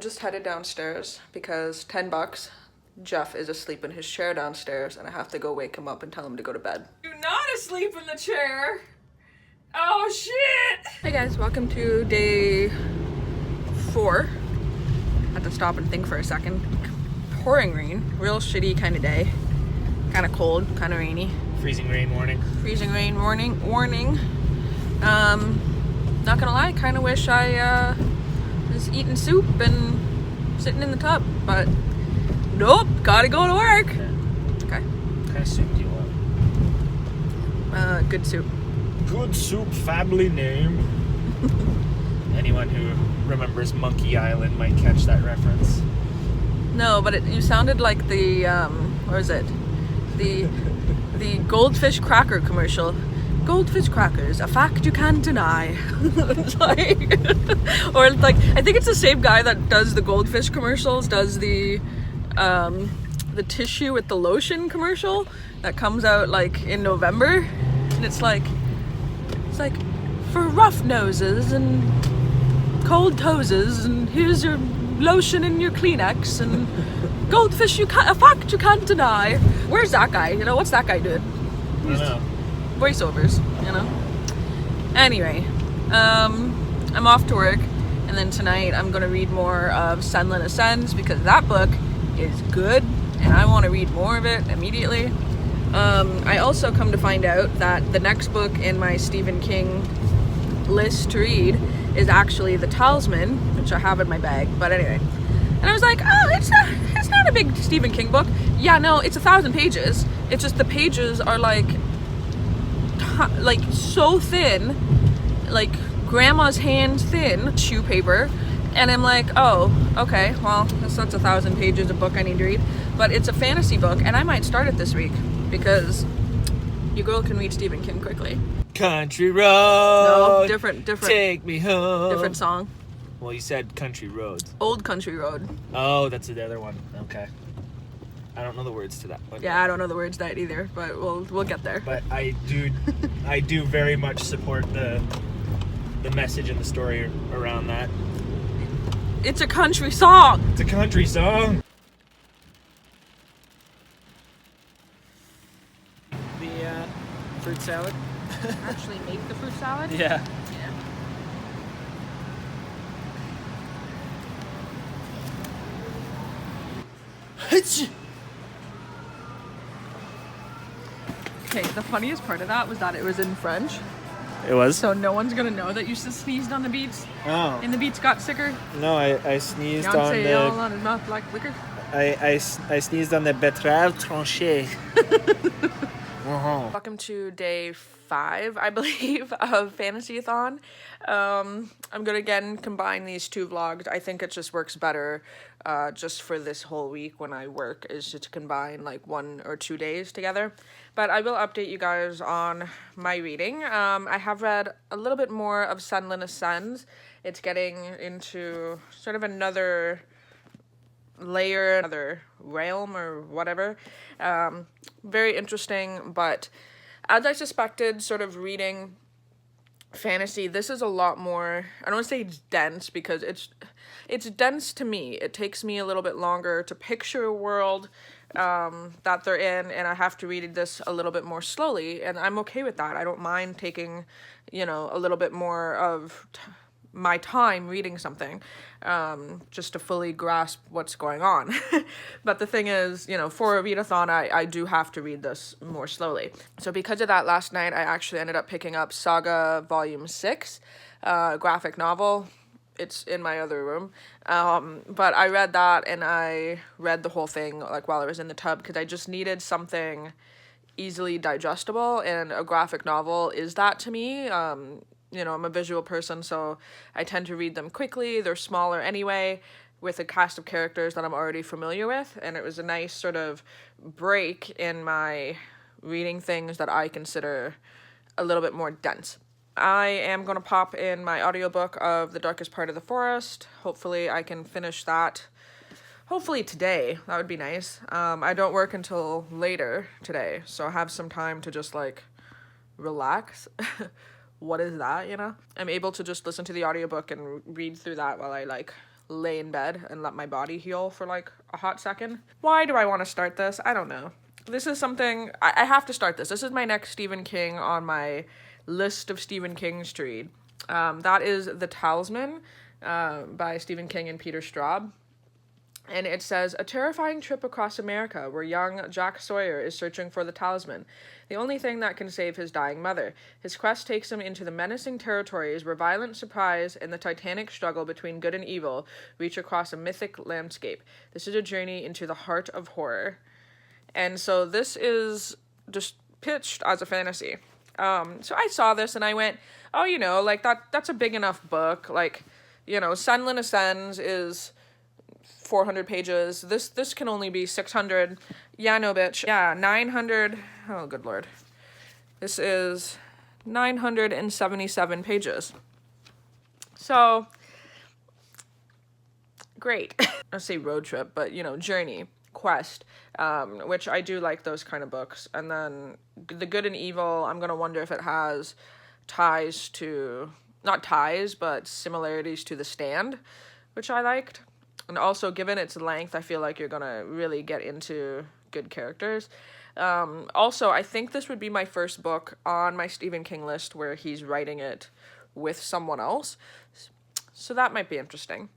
just headed downstairs because $10. Jeff is asleep in his chair downstairs and I have to go wake him up and tell him to go to bed. You're not asleep in the chair! Oh shit! Hey guys, welcome to day 4. Had to stop and think for a second. Pouring rain, real shitty kind of day. Kind of cold, kind of rainy. Freezing rain warning. Freezing rain warning. Not gonna lie, kind of wish I was eating soup and sitting in the tub, but nope, gotta go to work. Okay. What kind of soup do you want? Good soup. Good soup family name. Anyone who remembers Monkey Island might catch that reference. No, but you sounded like the what was it? The goldfish cracker commercial. Goldfish crackers, a fact you can't deny. It's like, or like, I think it's the same guy that does the goldfish commercials, does the tissue with the lotion commercial that comes out like in November, and it's like for rough noses and cold toeses, and here's your lotion and your Kleenex and goldfish a fact you can't deny. Where's that guy? You know, what's that guy doing? I don't know. Voiceovers, you know. Anyway, I'm off to work, and then tonight I'm gonna read more of Senlin Ascends because that book is good and I want to read more of it immediately. I also come to find out that the next book in my Stephen King list to read is actually The Talisman, which I have in my bag, but anyway. And I was like, oh, it's not a big Stephen King book. Yeah, no, it's 1,000 pages. It's just the pages are like so thin, like grandma's hand thin shoe paper, and I'm like, oh, okay, well, that's 1,000 pages of book I need to read, but it's a fantasy book, and I might start it this week because your girl can read Stephen King quickly. Country road. No, different. Take me home. Different song. Well, you said country roads. Old Country Road. Oh, that's the other one. Okay. I don't know the words to that one. Yeah, I don't know the words to that either, but we'll get there. But I do very much support the message and the story around that. It's a country song. It's a country song. The fruit salad. Actually make the fruit salad? Yeah. Okay, the funniest part of that was that it was in French. It was? So no one's gonna know that you sneezed on the beats. Oh. And the beats got sicker. No, I sneezed on Beyonce the... all on his mouth like liquor. I sneezed on the betterave tranché. Welcome to day 5, I believe, of Fantasy-A-Thon. I'm gonna again combine these 2 vlogs. I think it just works better just for this whole week when I work, is to combine like 1 or 2 days together. But I will update you guys on my reading. I have read a little bit more of Senlin Ascends. It's getting into sort of another layer, another realm or whatever. Very interesting, but as I suspected, sort of reading fantasy, this is a lot more, I don't want to say it's dense because it's dense to me. It takes me a little bit longer to picture a world that they're in, and I have to read this a little bit more slowly, and I'm okay with that. I don't mind taking, you know, a little bit more of my time reading something just to fully grasp what's going on. But the thing is, you know, for a readathon, I do have to read this more slowly. So because of that, last night I actually ended up picking up Saga Volume 6, graphic novel. It's in my other room. But I read that, and I read the whole thing like while I was in the tub because I just needed something easily digestible, and a graphic novel is that to me. You know, I'm a visual person, so I tend to read them quickly. They're smaller anyway, with a cast of characters that I'm already familiar with, and it was a nice sort of break in my reading things that I consider a little bit more dense. I am going to pop in my audiobook of The Darkest Part of the Forest. Hopefully I can finish that. Hopefully today. That would be nice. I don't work until later today, so I have some time to just like relax. What is that, you know? I'm able to just listen to the audiobook and read through that while I like lay in bed and let my body heal for like a hot second. Why do I want to start this? I don't know. This is something, I have to start this. This is my next Stephen King on my list of Stephen Kings to read. That is The Talisman by Stephen King and Peter Straub. And it says, a terrifying trip across America where young Jack Sawyer is searching for the talisman, the only thing that can save his dying mother. His quest takes him into the menacing territories where violent surprise and the titanic struggle between good and evil reach across a mythic landscape. This is a journey into the heart of horror. And so this is just pitched as a fantasy. So I saw this and I went, oh, you know, like that's a big enough book. Like, you know, Senlin Ascends is 400 pages. This can only be 600. Yeah, no, bitch. Yeah, 900. Oh, good lord. This is 977 pages. So, great. I say road trip, but, you know, journey, quest, which I do like those kind of books. And then The Good and Evil, I'm going to wonder if it has ties to, not ties, but similarities to The Stand, which I liked. And also, given its length, I feel like you're going to really get into good characters. Also, I think this would be my first book on my Stephen King list where he's writing it with someone else. So that might be interesting.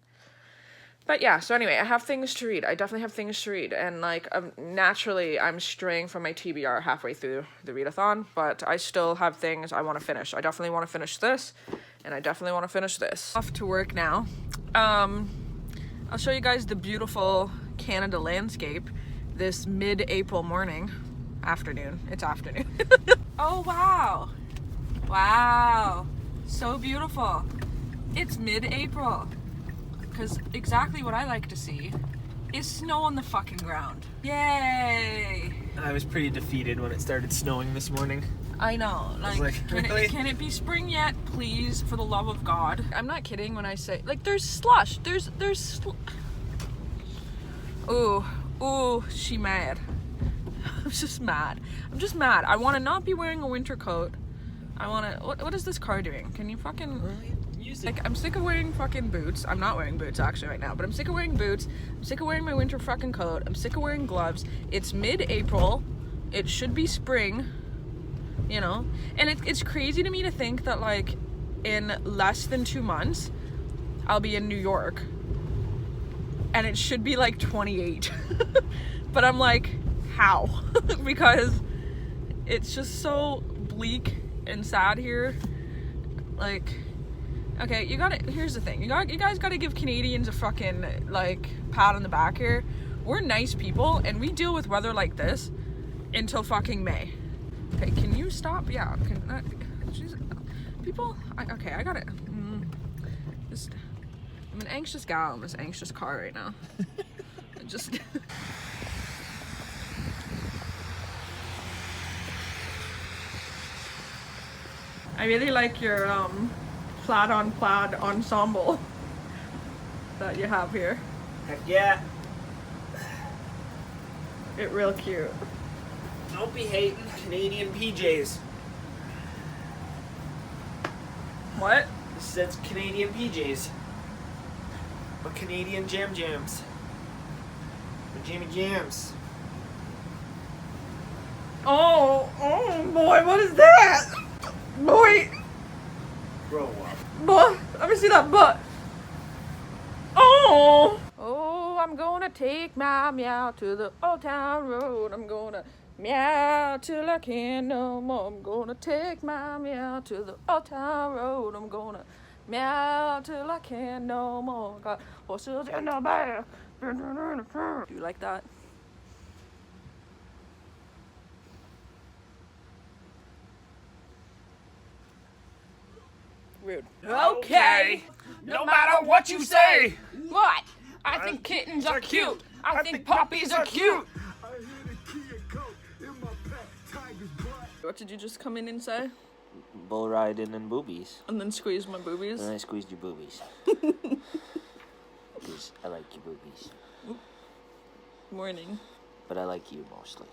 But yeah, so anyway, I have things to read. I definitely have things to read. And like, naturally, I'm straying from my TBR halfway through the readathon, but I still have things I want to finish. I definitely want to finish this, and I definitely want to finish this. Off to work now. I'll show you guys the beautiful Canada landscape this mid-April afternoon. It's afternoon. Oh, wow. Wow. So beautiful. It's mid-April. Because exactly what I like to see is snow on the fucking ground. Yay. I was pretty defeated when it started snowing this morning. I know, like really? Can it be spring yet, please, for the love of God? I'm not kidding when I say, like, there's slush, ooh, she mad. I'm just mad. I want to not be wearing a winter coat. I want to, what is this car doing? Can you fucking, use it? like, I'm sick of wearing fucking boots. I'm not wearing boots, actually, right now, but I'm sick of wearing boots. I'm sick of wearing my winter fucking coat. I'm sick of wearing gloves. It's mid-April. It should be spring. You know, and it's crazy to me to think that like in less than 2 months I'll be in New York and it should be like 28 but I'm like, how? Because it's just so bleak and sad here. Like, okay, here's the thing, you guys gotta give Canadians a fucking like pat on the back here. We're nice people and we deal with weather like this until fucking May. Okay, can you stop? Yeah, people, okay, I got it. I'm an anxious gal in this anxious car right now. I really like your plaid on plaid ensemble that you have here. Heck yeah. It's real cute. Don't be hating Canadian PJs. What? This says Canadian PJs. But Canadian jams. Or jammy jams. Oh boy, what is that? Boy, Grow up. boy, let me see that butt. Oh, I'm gonna take my meow to the old town road. I'm gonna meow till I can't no more. I'm gonna take my meow to the old town road. I'm gonna meow till I can't no more. Got horses in the back. Do you like that? Rude. Okay. No matter what you say. What? I think kittens are cute. I think puppies are cute. What did you just come in and say? Bull riding and boobies. And then squeeze my boobies? And I squeezed your boobies. Because I like your boobies. Morning. But I like you mostly.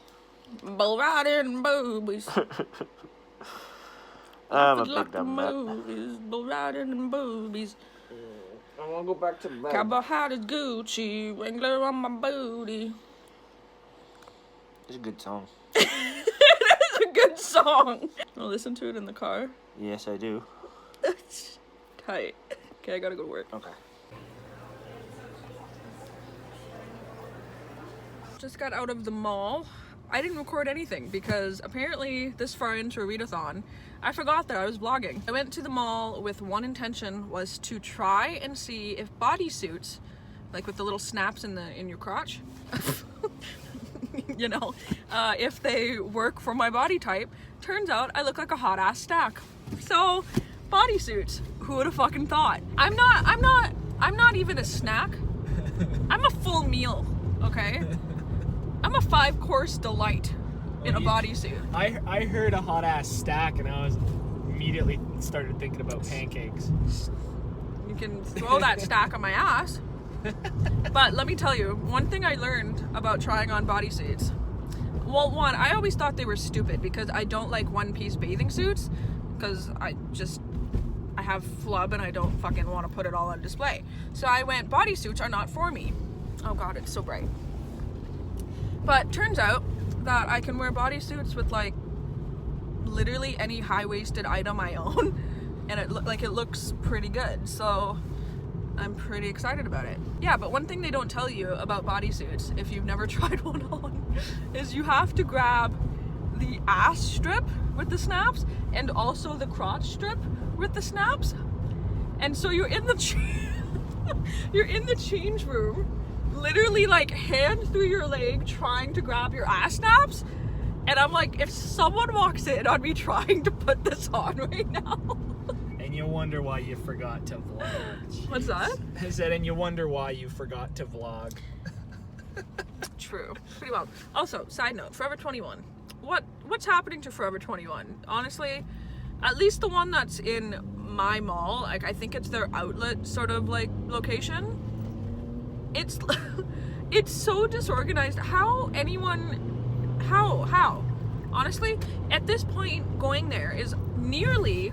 Bull riding boobies. I'm a Like big dumb nut. movies, bull riding and boobies. I wanna go back to bed. Cowboy hat is Gucci, Wrangler on my booty. It's a good song. It's a good song. I'll listen to it in the car. Yes, I do. Tight. Okay, I gotta go to work. Okay. Just got out of the mall. I didn't record anything because apparently this far into a readathon, I forgot that I was vlogging. I went to the mall with one intention, was to try and see if bodysuits, like with the little snaps in your crotch, you know, if they work for my body type. Turns out I look like a hot ass stack. So, bodysuits. Who would have fucking thought? I'm not even a snack. I'm a full meal, okay? I'm a 5-course delight in a bodysuit. I heard a hot ass stack and I was immediately started thinking about pancakes. You can throw that stack on my ass. But let me tell you, one thing I learned about trying on bodysuits. Well, one, I always thought they were stupid because I don't like one-piece bathing suits because I have flub and I don't fucking want to put it all on display. So I went, bodysuits are not for me. Oh god, it's so bright. But turns out that I can wear bodysuits with like literally any high-waisted item I own, and it looks pretty good. So I'm pretty excited about it. Yeah, but one thing they don't tell you about bodysuits, if you've never tried one on, is you have to grab the ass strip with the snaps and also the crotch strip with the snaps. And so you're in the change room, literally like hand through your leg trying to grab your ass snaps, and I'm like, if someone walks in on me trying to put this on right now. And you wonder why you forgot to vlog. Jeez. What's that? I said, and you wonder why you forgot to vlog. True, pretty well. Also, side note, Forever 21. What's happening to Forever 21? Honestly, at least the one that's in my mall, like I think it's their outlet sort of like location. It's it's so disorganized. How honestly, at this point, going there is nearly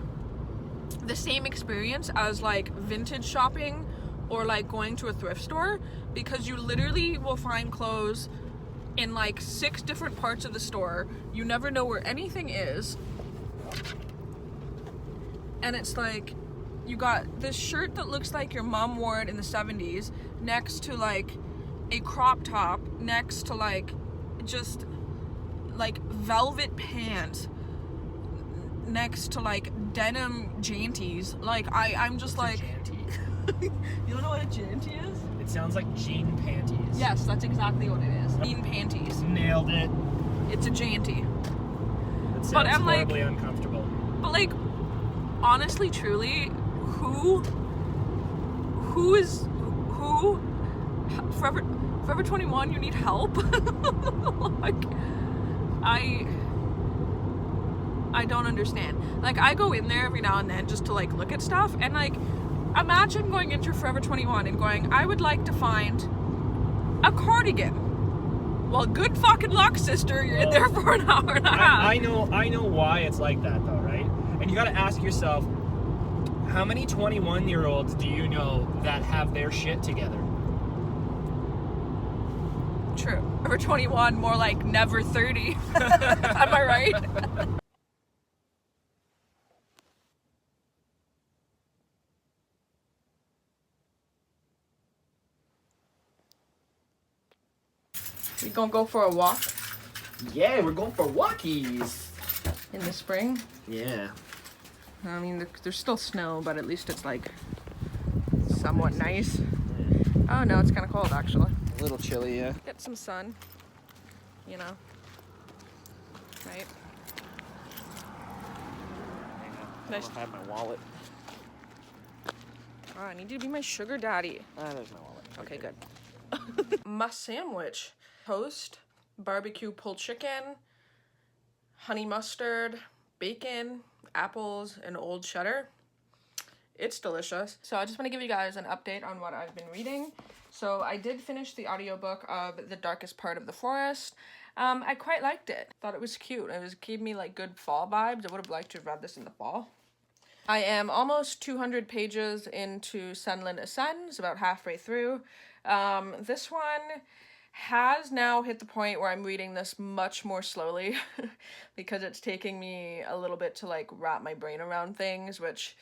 the same experience as like vintage shopping or like going to a thrift store, because you literally will find clothes in like 6 different parts of the store. You never know where anything is, and it's like you got this shirt that looks like your mom wore it in the 70s next to like a crop top next to like just like velvet pants next to like denim janties. Like I'm just like, you don't know what a janty is? It sounds like jean panties. Yes, that's exactly what it is. Jean panties. Nailed it. It's a janty. It sounds But I'm like, horribly uncomfortable. but like, honestly, truly, who Forever 21, you need help? Like, I don't understand. Like, I go in there every now and then just to like look at stuff, and like, imagine going into Forever 21 and going, I would like to find a cardigan. Well, good fucking luck, sister. You're in there for an hour and a half. I know why it's like that though, right? And you gotta ask yourself, how many 21-year-olds do you know that have their shit together? True. Forever 21, more like never 30. Am I right? We gonna go for a walk Yeah, we're going for walkies. in the spring? Yeah. I mean, there's still snow, but at least it's like somewhat nice. Oh no, it's kind of cold actually. A little chilly, yeah. Get some sun, you know, right? Nice. I have my wallet. Oh, I need you to be my sugar daddy. There's my wallet. Okay, good. My sandwich: toast, barbecue pulled chicken, honey mustard, bacon, apples, and old cheddar. It's delicious. So I just want to give you guys an update on what I've been reading. So I did finish the audiobook of The Darkest Part of the Forest. I quite liked it. Thought it was cute. Gave me like good fall vibes. I would have liked to have read this in the fall. I am almost 200 pages into Sunland Ascends, about halfway through. This one has now hit the point where I'm reading this much more slowly because it's taking me a little bit to like wrap my brain around things, which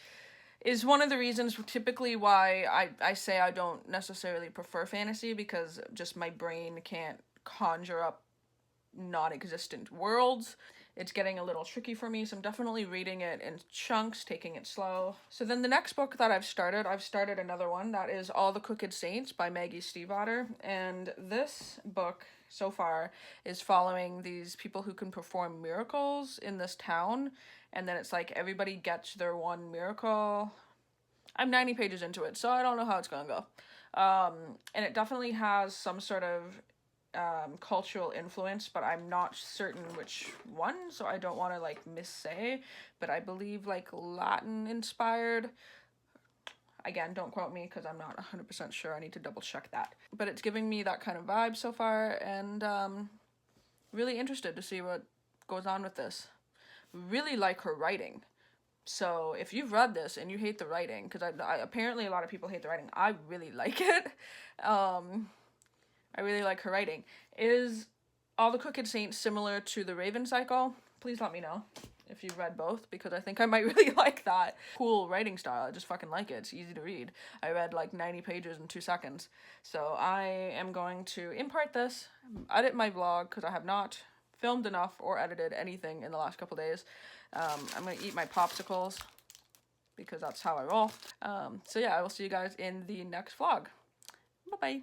is one of the reasons typically why I say I don't necessarily prefer fantasy, because just my brain can't conjure up non-existent worlds. It's getting a little tricky for me, so I'm definitely reading it in chunks, taking it slow. So then the next book that I've started another one, that is All the Crooked Saints by Maggie Stiefvater, and this book so far is following these people who can perform miracles in this town, and then it's like everybody gets their one miracle. I'm 90 pages into it, so I don't know how it's gonna go. And it definitely has some sort of cultural influence, but I'm not certain which one, so I don't want to like missay, but I believe like Latin inspired. Again, don't quote me because I'm not 100% sure. I need to double check that, but it's giving me that kind of vibe so far, and really interested to see what goes on with this. Really like her writing. So if you've read this and you hate the writing, because I apparently a lot of people hate the writing, I really like it. I really like her writing. Is All the Crooked Saints similar to The Raven Cycle? Please let me know if you've read both, because I think I might really like that. Cool writing style. I just fucking like it. It's easy to read. I read like 90 pages in 2 seconds. So I am going to impart this, edit my vlog, because I have not filmed enough or edited anything in the last couple days. I'm going to eat my popsicles because that's how I roll. So yeah, I will see you guys in the next vlog. Bye-bye.